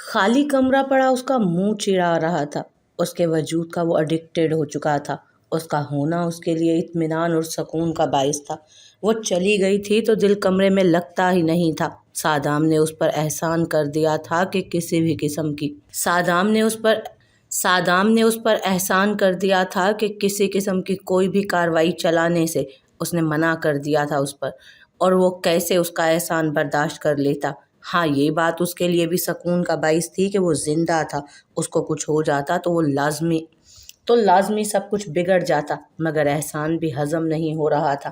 خالی کمرہ پڑا اس کا منہ چڑا رہا تھا۔ اس کے وجود کا وہ اڈکٹیڈ ہو چکا تھا۔ اس کا ہونا اس کے لیے اطمینان اور سکون کا باعث تھا۔ وہ چلی گئی تھی تو دل کمرے میں لگتا ہی نہیں تھا۔ صادام نے اس پر احسان کر دیا تھا کہ کسی بھی قسم کی احسان کر دیا تھا کہ کسی قسم کی کوئی بھی کارروائی چلانے سے اس نے منع کر دیا تھا اس پر، اور وہ کیسے اس کا احسان برداشت کر لیتا۔ ہاں، یہ بات اس کے لیے بھی سکون کا باعث تھی کہ وہ زندہ تھا۔ اس کو کچھ ہو جاتا تو لازمی سب کچھ بگڑ جاتا، مگر احسان بھی ہضم نہیں ہو رہا تھا،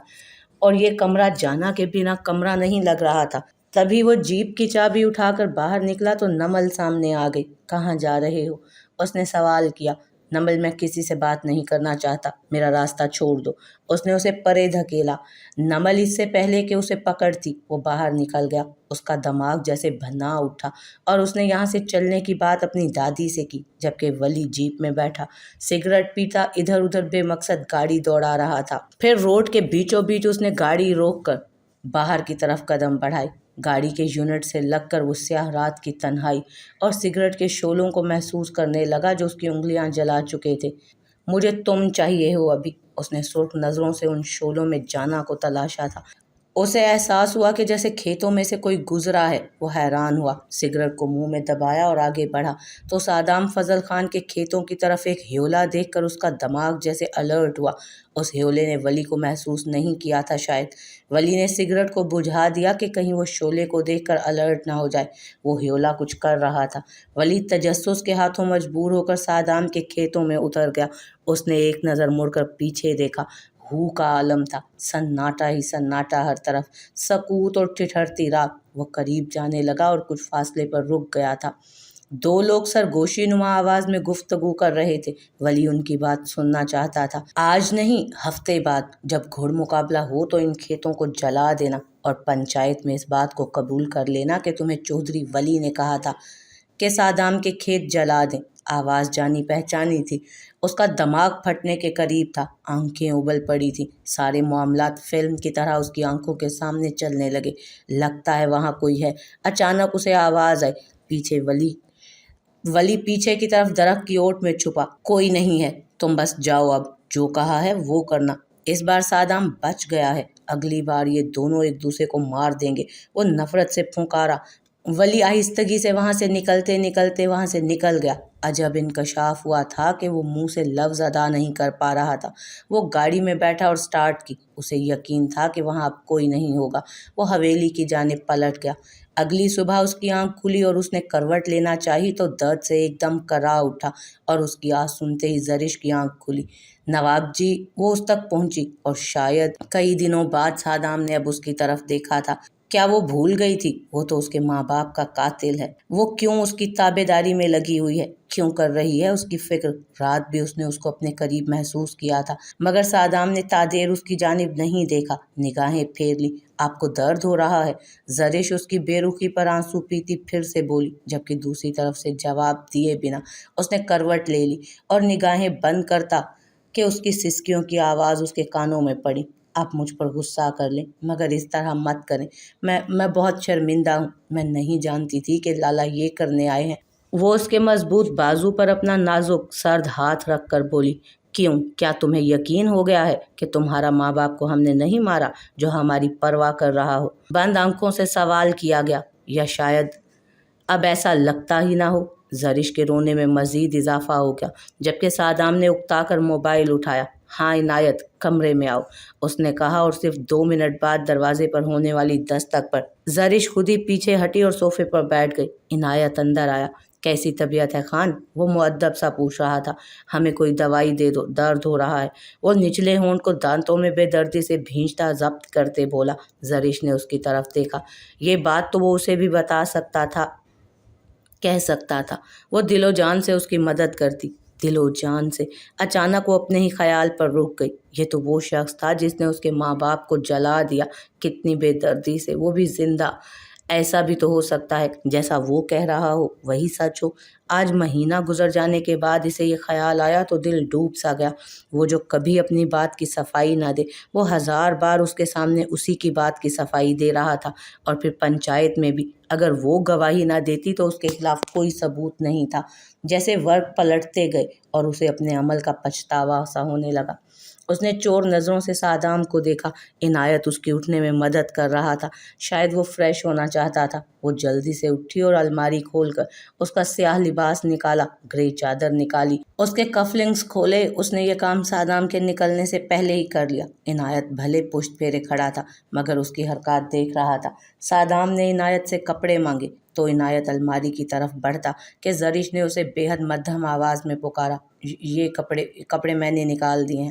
اور یہ کمرہ جانا کے بنا کمرہ نہیں لگ رہا تھا۔ تبھی وہ جیپ کی چابی اٹھا کر باہر نکلا تو نمل سامنے آ گئی۔ کہاں جا رہے ہو؟ اس نے سوال کیا۔ نمل، میں کسی سے بات نہیں کرنا چاہتا، میرا راستہ چھوڑ دو۔ اس نے اسے پرے دھکیلا۔ نمل اس سے پہلے کہ اسے پکڑتی وہ باہر نکل گیا۔ اس کا دماغ جیسے بھنا اٹھا اور اس نے یہاں سے چلنے کی بات اپنی دادی سے کی، جبکہ ولی جیپ میں بیٹھا سگریٹ پیتا ادھر ادھر بے مقصد گاڑی دوڑا رہا تھا۔ پھر روڈ کے بیچوں بیچ اس نے گاڑی روک کر باہر کی طرف قدم بڑھائے۔ گاڑی کے یونٹ سے لگ کر وہ سیاہ رات کی تنہائی اور سگریٹ کے شعلوں کو محسوس کرنے لگا جو اس کی انگلیاں جلا چکے تھے۔ مجھے تم چاہیے ہو ابھی۔ اس نے سرخ نظروں سے ان شعلوں میں جانا کو تلاشا تھا۔ اسے احساس ہوا کہ جیسے کھیتوں میں سے کوئی گزرا ہے۔ وہ حیران ہوا، سگریٹ کو منہ میں دبایا اور آگے بڑھا تو صادام فضل خان کے کھیتوں کی طرف ایک ہیولا دیکھ کر اس کا دماغ جیسے الرٹ ہوا۔ اس ہیولے نے ولی کو محسوس نہیں کیا تھا شاید۔ ولی نے سگریٹ کو بجھا دیا کہ کہیں وہ شعلے کو دیکھ کر الرٹ نہ ہو جائے۔ وہ ہیولا کچھ کر رہا تھا۔ ولی تجسس کے ہاتھوں مجبور ہو کر صادام کے کھیتوں میں اتر گیا۔ اس نے ایک نظر مڑ کر پیچھے دیکھا۔ ہو کا عالم تھا، سناٹا ہی سناٹا ہر طرف، سکوت اور ٹھٹھرتی رات۔ وہ قریب جانے لگا اور کچھ فاصلے پر رک گیا تھا۔ دو لوگ سرگوشی نما آواز میں گفتگو کر رہے تھے۔ ولی ان کی بات سننا چاہتا تھا۔ آج نہیں، ہفتے بعد جب گھڑ مقابلہ ہو تو ان کھیتوں کو جلا دینا، اور پنچایت میں اس بات کو قبول کر لینا کہ تمہیں چودھری ولی نے کہا تھا کہ صادام کے کھیت جلا دیں۔ آواز جانی پہچانی تھی۔ اس کا دماغ پھٹنے کے قریب تھا، آنکھیں ابل پڑی تھیں، سارے معاملات فلم کی طرح اس کی آنکھوں کے سامنے چلنے لگے۔ لگتا ہے وہاں کوئی ہے۔ اچانک اسے آواز آئی، پیچھے ولی پیچھے کی طرف درخت کی اوٹ میں چھپا۔ کوئی نہیں ہے، تم بس جاؤ، اب جو کہا ہے وہ کرنا۔ اس بار صادام بچ گیا ہے، اگلی بار یہ دونوں ایک دوسرے کو مار دیں گے، وہ نفرت سے پھنکارا۔ ولی آہستگی سے وہاں سے نکل گیا۔ عجب انکشاف ہوا تھا کہ وہ منہ سے لفظ ادا نہیں کر پا رہا تھا۔ وہ گاڑی میں بیٹھا اور سٹارٹ کی۔ اسے یقین تھا کہ وہاں اب کوئی نہیں ہوگا۔ وہ حویلی کی جانب پلٹ گیا۔ اگلی صبح اس کی آنکھ کھلی اور اس نے کروٹ لینا چاہی تو درد سے ایک دم کرا اٹھا، اور اس کی آواز سنتے ہی زرش کی آنکھ کھلی۔ نواب جی! وہ اس تک پہنچی، اور شاید کئی دنوں بعد صادام نے اب اس کی طرف دیکھا تھا۔ کیا وہ بھول گئی تھی؟ وہ تو اس کے ماں باپ کا قاتل ہے۔ وہ کیوں اس کی تابع داری میں لگی ہوئی ہے؟ کیوں کر رہی ہے اس کی فکر؟ رات بھی اس نے اس کو اپنے قریب محسوس کیا تھا، مگر صادام نے تادیر اس کی جانب نہیں دیکھا۔ نگاہیں پھیر لی۔ آپ کو درد ہو رہا ہے؟ زرش اس کی بے رخی پر آنسو پیتی پھر سے بولی، جبکہ دوسری طرف سے جواب دیے بنا اس نے کروٹ لے لی، اور نگاہیں بند کرتا کہ اس کی سسکیوں کی آواز اس کے کانوں میں پڑی۔ آپ مجھ پر غصہ کر لیں، مگر اس طرح مت کریں۔ میں بہت شرمندہ ہوں۔ میں نہیں جانتی تھی کہ لالا یہ کرنے آئے ہیں۔ وہ اس کے مضبوط بازو پر اپنا نازک سرد ہاتھ رکھ کر بولی، کیوں؟ کیا تمہیں یقین ہو گیا ہے کہ تمہارا ماں باپ کو ہم نے نہیں مارا جو ہماری پرواہ کر رہا ہو؟ بند آنکھوں سے سوال کیا گیا۔ یا شاید اب ایسا لگتا ہی نہ ہو۔ زرش کے رونے میں مزید اضافہ ہو گیا، جبکہ صادام نے اکتا کر موبائل اٹھایا۔ ہاں عنایت، کمرے میں آؤ، اس نے کہا، اور صرف 2 منٹ بعد دروازے پر ہونے والی دستک پر زرش خود ہی پیچھے ہٹی اور صوفے پر بیٹھ گئی۔ عنایت اندر آیا۔ کیسی طبیعت ہے خان؟ وہ مؤدب سا پوچھ رہا تھا۔ ہمیں کوئی دوائی دے دو، درد ہو رہا ہے، وہ نچلے ہونٹ کو دانتوں میں بے دردی سے بھینچتا ضبط کرتے بولا۔ زرش نے اس کی طرف دیکھا۔ یہ بات تو وہ اسے بھی کہہ سکتا تھا۔ وہ دل و جان سے اس کی مدد کرتی، دل و جان سے۔ اچانک وہ اپنے ہی خیال پر رک گئی۔ یہ تو وہ شخص تھا جس نے اس کے ماں باپ کو جلا دیا، کتنی بے دردی سے، وہ بھی زندہ۔ ایسا بھی تو ہو سکتا ہے جیسا وہ کہہ رہا ہو وہی سچ ہو۔ آج مہینہ گزر جانے کے بعد اسے یہ خیال آیا تو دل ڈوب سا گیا۔ وہ جو کبھی اپنی بات کی صفائی نہ دے، وہ 1000 بار اس کے سامنے اسی کی بات کی صفائی دے رہا تھا، اور پھر پنچایت میں بھی اگر وہ گواہی نہ دیتی تو اس کے خلاف کوئی ثبوت نہیں تھا۔ جیسے ورق پلٹتے گئے اور اسے اپنے عمل کا پچھتاوا سا ہونے لگا۔ اس نے چور نظروں سے سادام کو دیکھا۔ عنایت اس کی اٹھنے میں مدد کر رہا تھا، شاید وہ فریش ہونا چاہتا تھا۔ وہ جلدی سے اٹھی اور الماری کھول کر اس کا سیاہ لباس نکالا، گرے چادر نکالی، اس کے کف لنکس کھولے۔ اس نے یہ کام سادام کے نکلنے سے پہلے ہی کر لیا۔ عنایت بھلے پشت پھیرے کھڑا تھا مگر اس کی حرکات دیکھ رہا تھا۔ سادام نے عنایت سے کپڑے مانگے تو عنایت الماری کی طرف بڑھتا کہ زرش نے اسے بے حد مدھم آواز میں پکارا، یہ کپڑے میں نے نکال دیے ہیں۔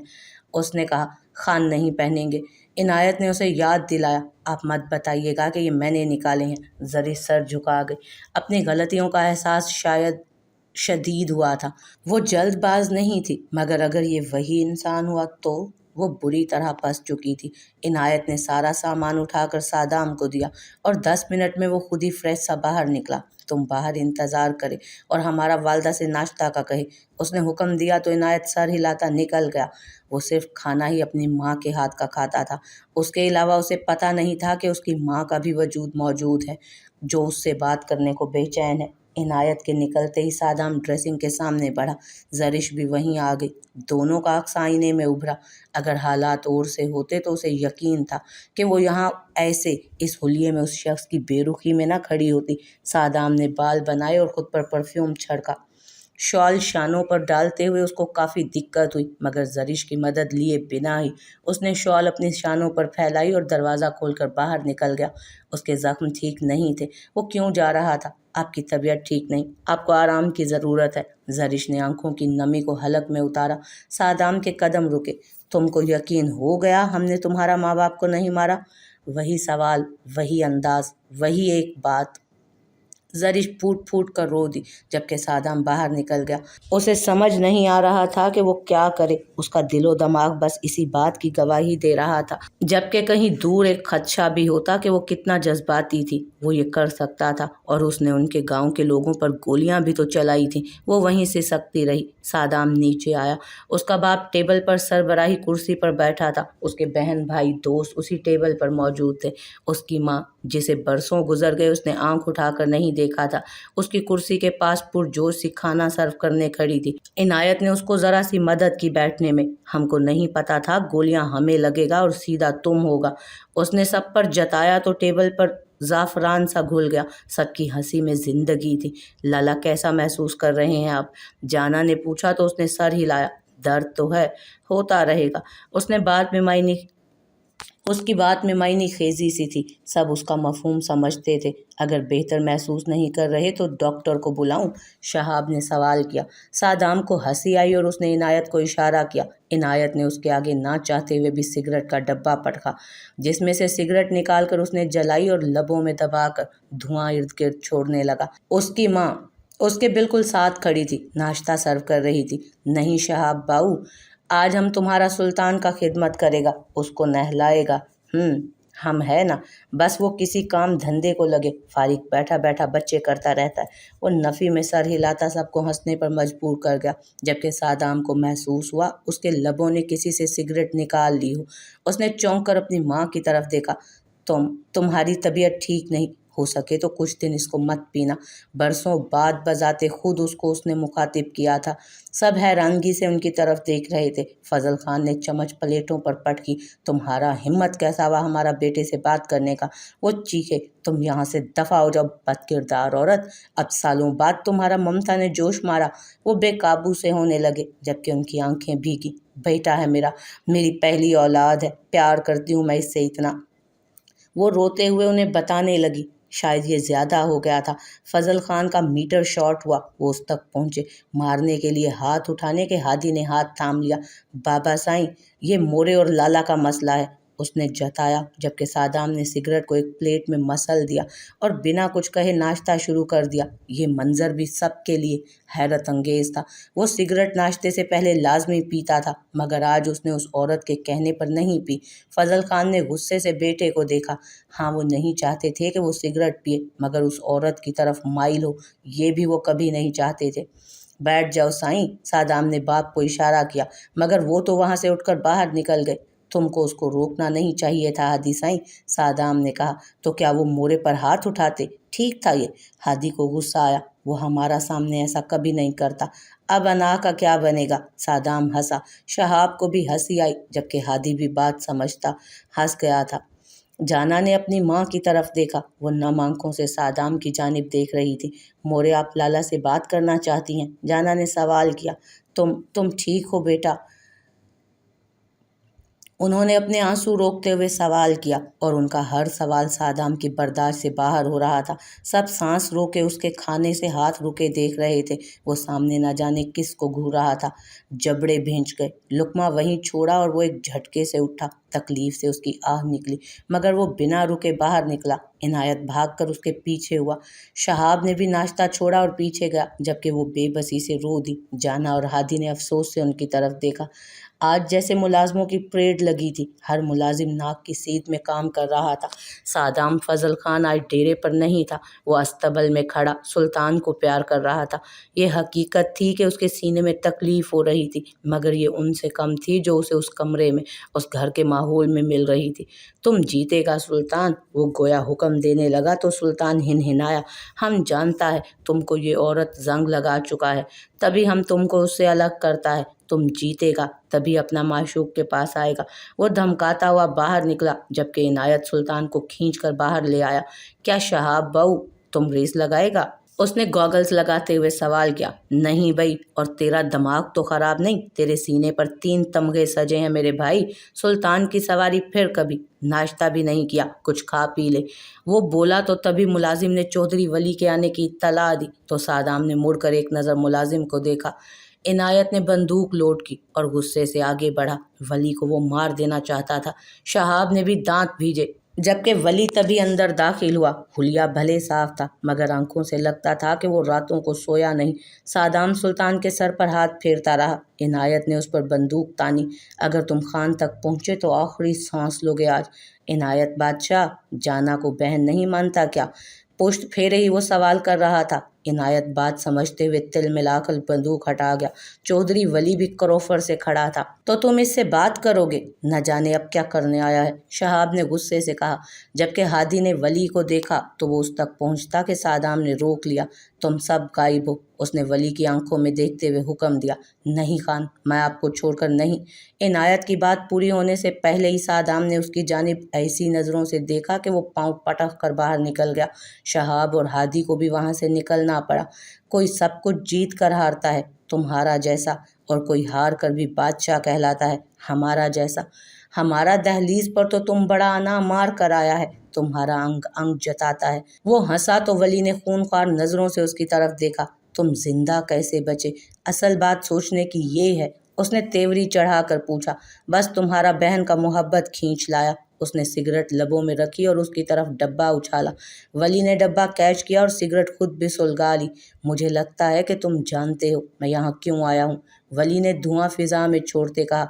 اس نے کہا، خان نہیں پہنیں گے۔ عنایت نے اسے یاد دلایا، آپ مت بتائیے گا کہ یہ میں نے نکالے ہیں۔ زرش سر جھکا گئی۔ اپنی غلطیوں کا احساس شاید شدید ہوا تھا۔ وہ جلد باز نہیں تھی مگر اگر یہ وہی انسان ہوا تو وہ بری طرح پھنس چکی تھی۔ عنایت نے سارا سامان اٹھا کر سادام کو دیا اور 10 منٹ میں وہ خود ہی فریش سا باہر نکلا۔ تم باہر انتظار کرے اور ہمارا والدہ سے ناشتہ کا کہے۔ اس نے حکم دیا تو عنایت سر ہلاتا نکل گیا۔ وہ صرف کھانا ہی اپنی ماں کے ہاتھ کا کھاتا تھا۔ اس کے علاوہ اسے پتہ نہیں تھا کہ اس کی ماں کا بھی وجود موجود ہے جو اس سے بات کرنے کو بے چین ہے۔ عنایت کے نکلتے ہی سادام ڈریسنگ کے سامنے بڑھا۔ زرش بھی وہیں آ گئی۔ دونوں کا عکس آئینے میں ابھرا۔ اگر حالات اور سے ہوتے تو اسے یقین تھا کہ وہ یہاں ایسے اس حلیے میں اس شخص کی بے رخی میں نہ کھڑی ہوتی۔ سادام نے بال بنائے اور خود پر پرفیوم چھڑکا۔ شال شانوں پر ڈالتے ہوئے اس کو کافی دقت ہوئی مگر زرش کی مدد لیے بنا ہی اس نے شال اپنی شانوں پر پھیلائی اور دروازہ کھول کر باہر نکل گیا۔ اس کے زخم ٹھیک نہیں تھے۔ وہ کیوں جا رہا تھا؟ آپ کی طبیعت ٹھیک نہیں، آپ کو آرام کی ضرورت ہے۔ زرش نے آنکھوں کی نمی کو حلق میں اتارا۔ سادام کے قدم رکے۔ تم کو یقین ہو گیا ہم نے تمہارا ماں باپ کو نہیں مارا؟ وہی سوال، وہی انداز، وہی ایک بات۔ زرش پھوٹ پھوٹ کر رو دی جبکہ سادام باہر نکل گیا۔ اسے سمجھ نہیں آ رہا تھا کہ وہ کیا کرے۔ اس کا دل و دماغ بس اسی بات کی گواہی دے رہا تھا، جبکہ کہیں دور ایک خدشہ بھی ہوتا کہ وہ کتنا جذباتی تھی۔ وہ یہ کر سکتا تھا اور اس نے ان کے گاؤں کے لوگوں پر گولیاں بھی تو چلائی تھیں۔ وہ وہیں سے سکتی رہی۔ سادام نیچے آیا۔ اس کا باپ ٹیبل پر سربراہی کرسی پر بیٹھا تھا۔ اس کے بہن بھائی دوست اسی ٹیبل پر موجود تھے۔ اس کی ماں جسے برسوں گزر گئے اس نے آنکھ اٹھا کر نہیں دیکھا تھا، اس کی کرسی کے پاس پرجوش سی کھانا سرو کرنے کھڑی تھی۔ عنایت نے اس کو ذرا سی مدد کی بیٹھنے میں۔ ہم کو نہیں پتا تھا گولیاں ہمیں لگے گا اور سیدھا تم ہوگا۔ اس نے سب پر جتایا تو ٹیبل پر زعفران سا گھل گیا۔ سب کی ہنسی میں زندگی تھی۔ لالا کیسا محسوس کر رہے ہیں آپ؟ جانا نے پوچھا تو اس نے سر ہلایا۔ درد تو ہے، ہوتا رہے گا۔ اس کی بات میں معنی خیزی سی تھی۔ سب اس کا مفہوم سمجھتے تھے۔ اگر بہتر محسوس نہیں کر رہے تو ڈاکٹر کو بلاؤں؟ شہاب نے سوال کیا۔ سادام کو ہنسی آئی اور اس نے عنایت کو اشارہ کیا۔ عنایت نے اس کے آگے نہ چاہتے ہوئے بھی سگریٹ کا ڈبہ پٹکا، جس میں سے سگریٹ نکال کر اس نے جلائی اور لبوں میں دبا کر دھواں ارد گرد چھوڑنے لگا۔ اس کی ماں اس کے بالکل ساتھ کھڑی تھی، ناشتہ سرو کر رہی تھی۔ نہیں شہاب باؤ، آج ہم تمہارا سلطان کا خدمت کرے گا، اس کو نہلائے گا۔ ہم ہے نا، بس وہ کسی کام دھندے کو لگے، فارغ بیٹھا بیٹھا بچے کرتا رہتا ہے۔ وہ نفی میں سر ہلاتا سب کو ہنسنے پر مجبور کر گیا، جبکہ سادام کو محسوس ہوا اس کے لبوں نے کسی سے سگریٹ نکال لی ہو۔ اس نے چونک کر اپنی ماں کی طرف دیکھا۔ تمہاری طبیعت ٹھیک نہیں، ہو سکے تو کچھ دن اس کو مت پینا۔ برسوں بعد بذات خود اس کو اس نے مخاطب کیا تھا۔ سب حیرانگی سے ان کی طرف دیکھ رہے تھے۔ فضل خان نے چمچ پلیٹوں پر پٹکی۔ تمہارا ہمت کیسا ہوا ہمارا بیٹے سے بات کرنے کا؟ وہ چیخے۔ تم یہاں سے دفع ہو جاؤ بد کردار عورت، اب سالوں بعد تمہارا ممتا نے جوش مارا۔ وہ بے قابو سے ہونے لگے جبکہ ان کی آنکھیں بھیگی۔ بیٹا ہے میرا، میری پہلی اولاد ہے، پیار کرتی ہوں میں اس سے اتنا۔ وہ روتے ہوئے انہیں بتانے لگی۔ شاید یہ زیادہ ہو گیا تھا۔ فضل خان کا میٹر شارٹ ہوا۔ وہ اس تک پہنچے، مارنے کے لیے ہاتھ اٹھانے کے ہادی نے ہاتھ تھام لیا۔ بابا سائیں، یہ مورے اور لالا کا مسئلہ ہے، اس نے جتایا، جبکہ سادام نے سگریٹ کو ایک پلیٹ میں مسل دیا اور بنا کچھ کہے ناشتہ شروع کر دیا۔ یہ منظر بھی سب کے لیے حیرت انگیز تھا۔ وہ سگریٹ ناشتے سے پہلے لازمی پیتا تھا مگر آج اس نے اس عورت کے کہنے پر نہیں پی۔ فضل خان نے غصے سے بیٹے کو دیکھا۔ ہاں وہ نہیں چاہتے تھے کہ وہ سگریٹ پیے مگر اس عورت کی طرف مائل ہو، یہ بھی وہ کبھی نہیں چاہتے تھے۔ بیٹھ جاؤ سائیں، سادام نے باپ کو اشارہ کیا مگر وہ تو وہاں سے اٹھ کر باہر نکل گئے۔ تم کو اس کو روکنا نہیں چاہیے تھا ہادی سائیں، صادام نے کہا۔ تو کیا وہ مورے پر ہاتھ اٹھاتے؟ ٹھیک تھا یہ؟ ہادی کو غصہ آیا، وہ ہمارا سامنے ایسا کبھی نہیں کرتا، اب انا کا کیا بنے گا؟ صادام ہنسا۔ شہاب کو بھی ہنسی آئی، جبکہ ہادی بھی بات سمجھتا ہنس گیا تھا۔ جانا نے اپنی ماں کی طرف دیکھا، وہ نم آنکھوں سے صادام کی جانب دیکھ رہی تھی۔ مورے آپ لالا سے بات کرنا چاہتی ہیں؟ جانا نے سوال کیا۔ تم ٹھیک ہو بیٹا؟ انہوں نے اپنے آنسو روکتے ہوئے سوال کیا، اور ان کا ہر سوال صادام کی برداشت سے باہر ہو رہا تھا۔ سب سانس روکے اس کے کھانے سے ہاتھ روکے دیکھ رہے تھے۔ وہ سامنے نہ جانے کس کو گھور رہا تھا۔ جبڑے بھینچ گئے، لقمہ وہیں چھوڑا اور وہ ایک جھٹکے سے اٹھا۔ تکلیف سے اس کی آہ نکلی، مگر وہ بنا رکے باہر نکلا۔ عنایت بھاگ کر اس کے پیچھے ہوا۔ شہاب نے بھی ناشتہ چھوڑا اور پیچھے گیا، جبکہ وہ بے بسی سے رو دی۔ جانا اور ہادی نے افسوس سے ان کی طرف دیکھا۔ آج جیسے ملازموں کی پریڈ لگی تھی، ہر ملازم ناک کی سیدھ میں کام کر رہا تھا۔ صادام فضل خان آج ڈیرے پر نہیں تھا، وہ استبل میں کھڑا سلطان کو پیار کر رہا تھا۔ یہ حقیقت تھی کہ اس کے سینے میں تکلیف ہو رہی تھی، مگر یہ ان سے کم تھی جو اسے اس کمرے میں، اس گھر کے ماحول میں مل رہی تھی۔ تم جیتے گا سلطان، وہ گویا حکم دینے لگا تو سلطان ہنہنایا۔ ہم جانتا ہے تم کو یہ عورت زنگ لگا چکا ہے، تبھی ہم تم کو اس سے الگ کرتا ہے۔ تم جیتے گا تبھی اپنا معشوق کے پاس آئے گا۔ وہ دھمکاتا ہوا باہر نکلا، جبکہ عنایت سلطان کو کھینچ کر باہر لے آیا۔ کیا شہاب بہو تم ریس لگائے گا؟ اس نے گوگلز لگاتے ہوئے سوال کیا۔ نہیں بھائی، اور تیرا دماغ تو خراب نہیں؟ تیرے سینے پر 3 تمغے سجے ہیں میرے بھائی۔ سلطان کی سواری پھر کبھی؟ ناشتہ بھی نہیں کیا، کچھ کھا پی لے۔ وہ بولا تو تبھی ملازم نے چودھری ولی کے آنے کی اطلاع دی، تو صادام نے مڑ کر ایک نظر ملازم کو دیکھا۔ عنایت نے بندوق لوڈ کی اور غصے سے آگے بڑھا۔ ولی کو وہ مار دینا چاہتا تھا۔ شہاب نے بھی دانت بھیجے، جبکہ ولی تبھی اندر داخل ہوا۔ حلیہ بھلے صاف تھا، مگر آنکھوں سے لگتا تھا کہ وہ راتوں کو سویا نہیں۔ صادام سلطان کے سر پر ہاتھ پھیرتا رہا۔ عنایت نے اس پر بندوق تانی۔ اگر تم خان تک پہنچے تو آخری سانس لوگے آج۔ عنایت بادشاہ، جانا کو بہن نہیں مانتا کیا؟ پشت پھیرے ہی وہ سوال کر رہا تھا۔ عنایت بات سمجھتے ہوئے تل ملا کر بندوق ہٹا گیا۔ چودھری ولی بھی کروفر سے کھڑا تھا۔ تو تم اس سے بات کرو گے؟ نہ جانے اب کیا کرنے آیا ہے، شہاب نے غصے سے کہا۔ جبکہ ہادی نے ولی کو دیکھا تو وہ اس تک پہنچتا کہ صادام نے روک لیا۔ تم سب غائب ہو، اس نے ولی کی آنکھوں میں دیکھتے ہوئے حکم دیا۔ نہیں خان، میں آپ کو چھوڑ کر نہیں۔ عنایت کی بات پوری ہونے سے پہلے ہی صادام نے اس کی جانب ایسی نظروں سے دیکھا کہ وہ پاؤں پٹک کر باہر نکل گیا۔ شہاب اور ہادی کو بھی وہاں سے نکلنا پڑا۔ کوئی سب کچھ جیت کر ہارتا ہے، تمہارا جیسا، اور کوئی ہار کر بھی بادشاہ کہلاتا ہے، ہمارا جیسا۔ ہمارا دہلیز پر تو تم بڑا انا مار کر آیا ہے، تمہارا انگ انگ جتاتا ہے۔ وہ ہنسا تو ولی نے خونخوار نظروں سے اس کی طرف دیکھا۔ تم زندہ کیسے بچے؟ اصل بات سوچنے کی یہ ہے، اس نے تیوری چڑھا کر پوچھا۔ بس تمہارا بہن کا محبت کھینچ لایا۔ اس نے سگریٹ لبوں میں رکھی اور اس کی طرف ڈبہ اچھالا۔ ولی نے ڈبہ کیچ کیا اور سگریٹ خود بھی سلگا لی۔ مجھے لگتا ہے کہ تم جانتے ہو میں یہاں کیوں آیا ہوں، ولی نے دھواں فضا میں چھوڑتے کہا۔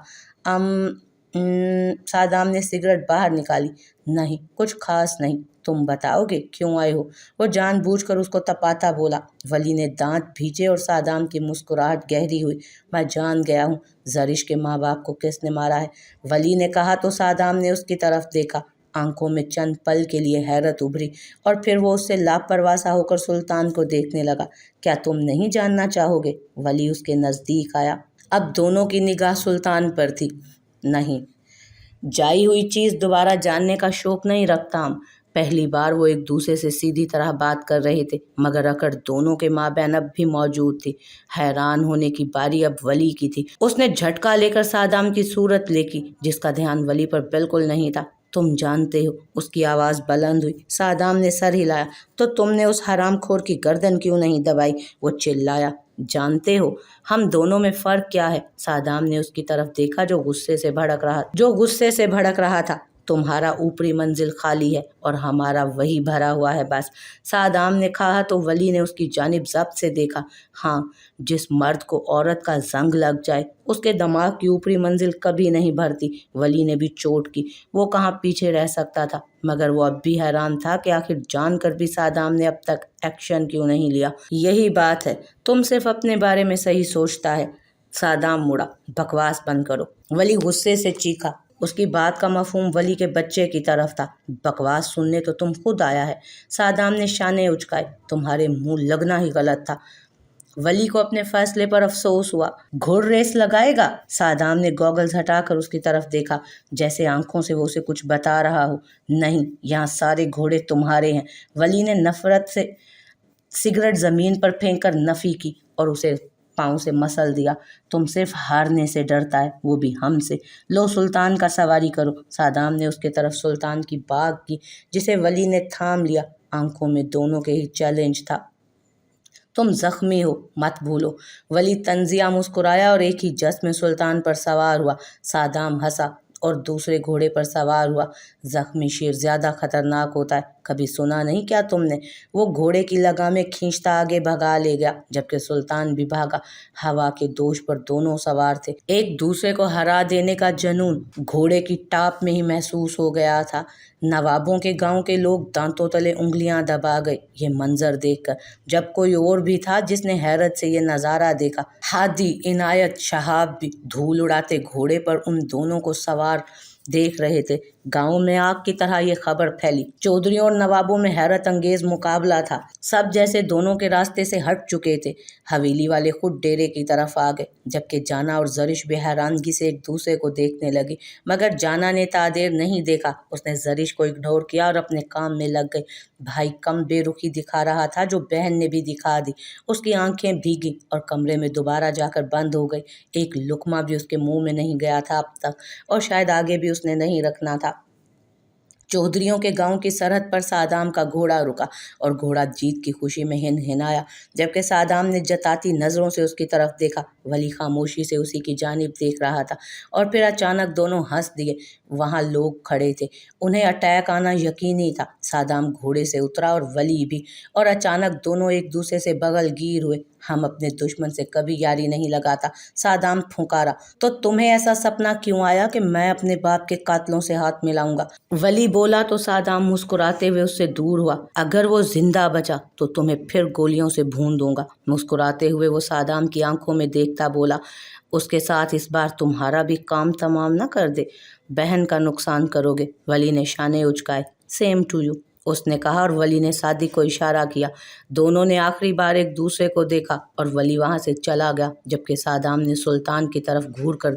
صادام نے سگریٹ باہر نکالی۔ نہیں، کچھ خاص نہیں، تم بتاؤ گے کیوں آئے ہو؟ وہ جان بوجھ کر اس کو تپاتا بولا۔ ولی نے دانت بھیجے اور صادام کی مسکراہٹ گہری ہوئی۔ میں جان گیا ہوں زرش کے ماں باپ کو کس نے مارا ہے، ولی نے کہا تو صادام نے اس کی طرف دیکھا۔ آنکھوں میں چند پل کے لیے حیرت ابھری اور پھر وہ اس سے لاپرواہ سا ہو کر سلطان کو دیکھنے لگا۔ کیا تم نہیں جاننا چاہو گے؟ ولی اس کے نزدیک آیا۔ اب دونوں کی نگاہ سلطان پر تھی۔ نہیں، جائی ہوئی چیز دوبارہ جاننے کا شوق نہیں رکھتا ہم۔ پہلی بار وہ ایک دوسرے سے سیدھی طرح بات کر رہے تھے، مگر اکڑ دونوں کے مابین اب بھی موجود تھی۔ حیران ہونے کی باری اب ولی کی تھی۔ اس نے جھٹکا لے کر صادام کی صورت دیکھی، جس کا دھیان ولی پر بالکل نہیں تھا۔ تم جانتے ہو؟ اس کی آواز بلند ہوئی۔ صادام نے سر ہلایا۔ تو تم نے اس حرام خور کی گردن کیوں نہیں دبائی؟ وہ چلایا۔ جانتے ہو ہم دونوں میں فرق کیا ہے؟ صادام نے اس کی طرف دیکھا جو غصے سے بھڑک رہا تھا۔ تمہارا اوپری منزل خالی ہے اور ہمارا وہی بھرا ہوا ہے بس، صادام نے کہا تو ولی نے اس کی جانب ضبط سے دیکھا۔ ہاں، جس مرد کو عورت کا زنگ لگ جائے اس کے دماغ کی اوپری منزل کبھی نہیں بھرتی۔ ولی نے بھی چوٹ کی، وہ کہاں پیچھے رہ سکتا تھا، مگر وہ اب بھی حیران تھا کہ آخر جان کر بھی صادام نے اب تک ایکشن کیوں نہیں لیا۔ یہی بات ہے، تم صرف اپنے بارے میں صحیح سوچتا ہے۔ صادام مڑا۔ بکواس بند کرو، ولی غصے سے چیخا۔ اس کی بات کا مفہوم ولی کے بچے کی طرف تھا۔ بکواس سننے تو تم خود آیا ہے۔ صادام نے شانے اچکائے۔ تمہارے منہ لگنا ہی غلط تھا۔ ولی کو اپنے فیصلے پر افسوس ہوا۔ گھوڑ ریس لگائے گا؟ صادام نے گوگلز ہٹا کر اس کی طرف دیکھا، جیسے آنکھوں سے وہ اسے کچھ بتا رہا ہو۔ نہیں، یہاں سارے گھوڑے تمہارے ہیں۔ ولی نے نفرت سے سگریٹ زمین پر پھینک کر نفی کی اور اسے پاؤں سے مسل دیا۔ تم صرف ہارنے سے ڈرتا ہے، وہ بھی ہم سے۔ لو سلطان کا سواری کرو۔ صادام نے اس کی طرف سلطان کی باگ کی، جسے ولی نے تھام لیا۔ آنکھوں میں دونوں کے ہی چیلنج تھا۔ تم زخمی ہو، مت بھولو۔ ولی طنزیہ مسکرایا اور ایک ہی جس میں سلطان پر سوار ہوا۔ صادام ہنسا اور دوسرے گھوڑے پر سوار ہوا۔ زخمی شیر زیادہ خطرناک ہوتا ہے، کبھی سنا نہیں کیا تم نے؟ وہ گھوڑے کی لگامیں کھینچتا آگے بھگا لے گیا، جبکہ سلطان بھی بھاگا۔ ہوا کے دوش پر دونوں سوار تھے۔ ایک دوسرے کو ہرا دینے کا جنون گھوڑے کی ٹاپ میں ہی محسوس ہو گیا تھا۔ نوابوں کے گاؤں کے لوگ دانتوں تلے انگلیاں دبا گئے یہ منظر دیکھ کر۔ جب کوئی اور بھی تھا جس نے حیرت سے یہ نظارہ دیکھا۔ ہادی، عنایت، شہاب بھی دھول اڑاتے گھوڑے پر ان دونوں کو سوار دیکھ رہے تھے۔ گاؤں میں آگ کی طرح یہ خبر پھیلی۔ چودھریوں اور نوابوں میں حیرت انگیز مقابلہ تھا۔ سب جیسے دونوں کے راستے سے ہٹ چکے تھے۔ حویلی والے خود ڈیرے کی طرف آ گئے، جبکہ جانا اور زرش بے حیرانگی سے ایک دوسرے کو دیکھنے لگی، مگر جانا نے تادیر نہیں دیکھا۔ اس نے زرش کو اگنور کیا اور اپنے کام میں لگ گئی۔ بھائی کم بے رخی دکھا رہا تھا جو بہن نے بھی دکھا دی۔ اس کی آنکھیں بھیگی اور کمرے میں دوبارہ جا کر بند ہو گئی۔ ایک لقمہ بھی اس کے منہ میں نہیں گیا تھا اب تک، اور شاید آگے بھی اس نے نہیں رکھنا تھا۔ چودھریوں کے گاؤں کی سرحد پر صادام کا گھوڑا رکا اور گھوڑا جیت کی خوشی میں ہنہنایا، جبکہ صادام نے جتاتی نظروں سے اس کی طرف دیکھا۔ ولی خاموشی سے اسی کی جانب دیکھ رہا تھا، اور پھر اچانک دونوں ہنس دیے۔ وہاں لوگ کھڑے تھے، انہیں اٹیک آنا یقینی تھا۔ صادام گھوڑے سے اترا اور ولی بھی، اور اچانک دونوں ایک دوسرے سے بغل گیر ہوئے۔ ہم اپنے دشمن سے کبھی یاری نہیں لگاتا، صادام پھنکارا۔ تو تمہیں ایسا سپنا کیوں آیا کہ میں اپنے باپ کے قاتلوں سے ہاتھ ملاؤں گا؟ ولی بولا تو صادام مسکراتے ہوئے اس سے دور ہوا۔ اگر وہ زندہ بچا تو تمہیں پھر گولیوں سے بھون دوں گا۔ مسکراتے ہوئے وہ صادام کی آنکھوں میں دیکھتا بولا، اس کے ساتھ اس بار تمہارا بھی کام تمام نہ کر دے، بہن کا نقصان کرو گے۔ ولی نے شانے اچکائے۔ سیم ٹو یو، اس نے کہا، اور ولی نے صادق کو اشارہ کیا۔ دونوں نے آخری بار ایک دوسرے کو دیکھا اور ولی وہاں سے چلا گیا، جبکہ صادام نے سلطان کی طرف گھور کر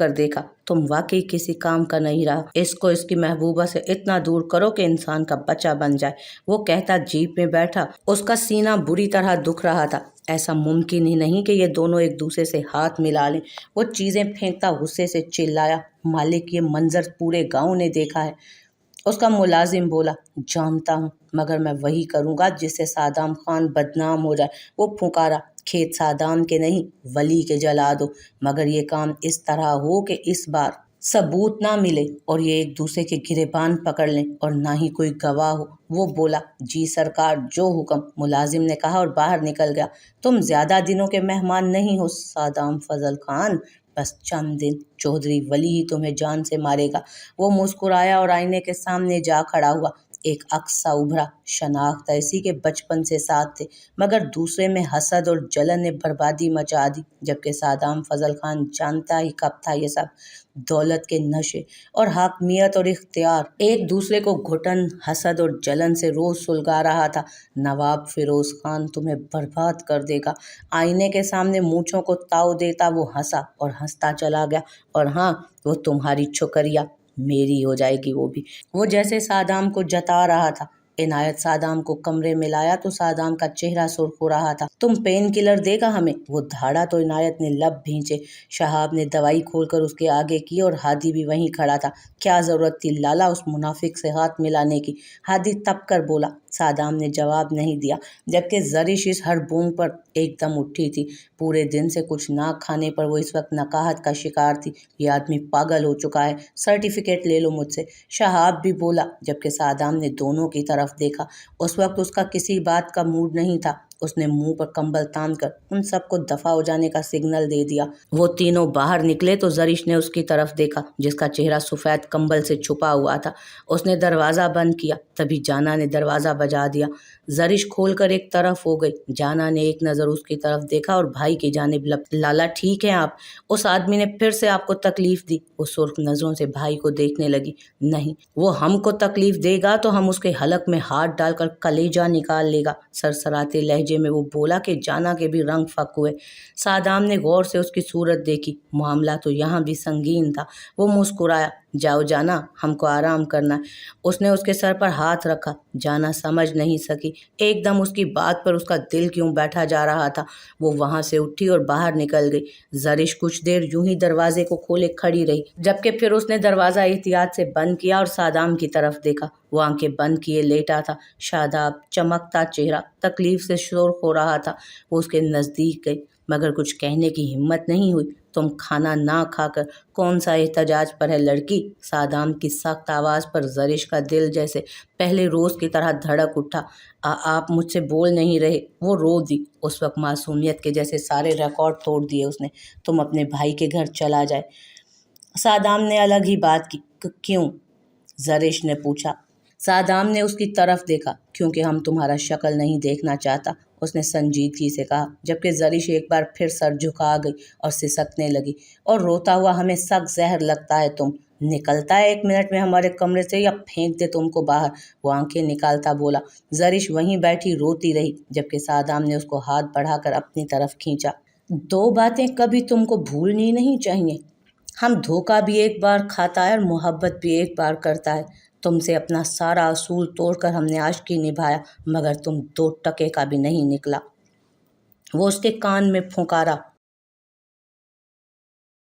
دیکھا۔ تم واقعی کسی کام کا نہیں رہا۔ اس کو اس کی محبوبہ سے اتنا دور کرو کہ انسان کا بچہ بن جائے۔ وہ کہتا جیپ میں بیٹھا، اس کا سینہ بری طرح دکھ رہا تھا۔ ایسا ممکن ہی نہیں کہ یہ دونوں ایک دوسرے سے ہاتھ ملا لیں۔ وہ چیزیں پھینکتا غصے سے چلایا، مالک یہ منظر پورے گاؤں نے دیکھا ہے۔ اس کا ملازم بولا، جانتا ہوں، مگر میں وہی کروں گا جس سے صادام خان بدنام ہو جائے۔ وہ پھنکارا، کھیت صادام کے نہیں ولی کے جلا دو، مگر یہ کام اس طرح ہو کہ اس بار ثبوت نہ ملے اور یہ ایک دوسرے کے گریبان پکڑ لیں اور نہ ہی کوئی گواہ ہو۔ وہ بولا، جی سرکار، جو حکم، ملازم نے کہا اور باہر نکل گیا۔ تم زیادہ دنوں کے مہمان نہیں ہو صادام فضل خان، بس چند دن۔ چودھری ولی ہی تمہیں جان سے مارے گا۔ وہ مسکرایا اور آئینے کے سامنے جا کھڑا ہوا۔ ایک عکس سا ابھرا، شناخت ایسی کہ بچپن سے ساتھ تھے، مگر دوسرے میں حسد اور جلن نے بربادی مچا دی، جبکہ صادام فضل خان جانتا ہی کب تھا یہ سب۔ دولت کے نشے اور حاکمیت اور اختیار ایک دوسرے کو گھٹن، حسد اور جلن سے روز سلگا رہا تھا۔ نواب فیروز خان تمہیں برباد کر دے گا۔ آئینے کے سامنے مونچھوں کو تاؤ دیتا وہ ہنسا اور ہنستا چلا گیا، اور ہاں، وہ تمہاری چھکریا میری ہو جائے گی وہ بھی۔ وہ جیسے صادام کو جتا رہا تھا۔ عنایت صادام کو کمرے میں لایا تو صادام کا چہرہ سرخ ہو رہا تھا۔ تم پین کلر دے گا ہمیں؟ وہ دھاڑا تو عنایت نے لب بھینچے۔ شہاب نے دوائی کھول کر اس کے آگے کی اور ہادی بھی وہیں کھڑا تھا۔ کیا ضرورت تھی لالا اس منافق سے ہاتھ ملانے کی؟ ہادی تپ کر بولا۔ صادام نے جواب نہیں دیا، جبکہ زرش اس ہر بونگ پر ایک دم اٹھی تھی۔ پورے دن سے کچھ نہ کھانے پر وہ اس وقت نقاہت کا شکار تھی۔ یہ آدمی پاگل ہو چکا ہے، سرٹیفکیٹ لے لو مجھ سے۔ شہاب بھی بولا، جبکہ صادام نے دونوں کی طرف دیکھا۔ اس وقت اس کا کسی بات کا موڈ نہیں تھا۔ اس نے منہ پر کمبل تان کر ان سب کو دفع ہو جانے کا سگنل دے دیا۔ وہ تینوں باہر نکلے تو زرش نے اس کی طرف دیکھا جس کا چہرہ سفید کمبل سے چھپا ہوا تھا۔ اس نے دروازہ بند کیا، تبھی جانا نے دروازہ بجا دیا۔ زرش کھول کر ایک طرف ہو گئی۔ جانا نے ایک نظر اس کی طرف دیکھا اور بھائی کی جانب لالا ٹھیک ہیں آپ؟ اس آدمی نے پھر سے آپ کو تکلیف دی؟ وہ سرخ نظروں سے بھائی کو دیکھنے لگی۔ نہیں، وہ ہم کو تکلیف دے گا تو ہم اس کے حلق میں ہاتھ ڈال کر کلیجہ نکال لے گا، سرسراتے لہجے میں وہ بولا کہ جانا کے بھی رنگ پھک ہوئے۔ سادام نے غور سے اس کی صورت دیکھی، معاملہ تو یہاں بھی سنگین تھا۔ وہ مسکرایا، جاؤ جانا، ہم کو آرام کرنا ہے۔ اس نے اس کے سر پر ہاتھ رکھا۔ جانا سمجھ نہیں سکی ایک دم اس کی بات پر اس کا دل کیوں بیٹھا جا رہا تھا۔ وہ وہاں سے اٹھی اور باہر نکل گئی۔ زرش کچھ دیر یوں ہی دروازے کو کھولے کھڑی رہی، جبکہ پھر اس نے دروازہ احتیاط سے بند کیا اور سادام کی طرف دیکھا۔ وہ آنکھیں بند کیے لیٹا تھا، شاداب چمکتا چہرہ تکلیف سے سرخ ہو رہا تھا۔ وہ اس کے نزدیک گئی مگر کچھ کہنے کی ہمت نہیں ہوئی۔ تم کھانا نہ کھا کر کون سا احتجاج پر ہے لڑکی؟ سادام کی سخت آواز پر زرش کا دل جیسے پہلے روز کی طرح دھڑک اٹھا۔ آپ مجھ سے بول نہیں رہے؟ وہ رو دی۔ اس وقت معصومیت کے جیسے سارے ریکارڈ توڑ دیے اس نے۔ تم اپنے بھائی کے گھر چلا جائے۔ سادام نے الگ ہی بات کی۔ کیوں؟ زرش نے پوچھا۔ سادام نے اس کی طرف دیکھا۔ کیونکہ ہم تمہارا شکل نہیں دیکھنا چاہتا، اس نے سنجیدگی سے کہا، جبکہ زرش ایک بار پھر سر جھکا گئی اور سسکنے لگی۔ اور روتا ہوا، ہمیں سخت زہر لگتا ہے تم نکلتا ہے 1 منٹ میں ہمارے کمرے سے یا پھینک دے تم کو باہر؟ وہ آنکھیں نکالتا بولا۔ زرش وہیں بیٹھی روتی رہی، جبکہ سادام نے اس کو ہاتھ بڑھا کر اپنی طرف کھینچا۔ 2 باتیں کبھی تم کو بھولنی نہیں چاہیے، ہم دھوکہ بھی ایک بار کھاتا ہے اور محبت بھی ایک بار کرتا ہے۔ تم سے اپنا سارا اصول توڑ کر ہم نے عاشقی نبھایا، مگر تم 2 ٹکے کا بھی نہیں نکلا۔ وہ اس کے کان میں پھونکارا،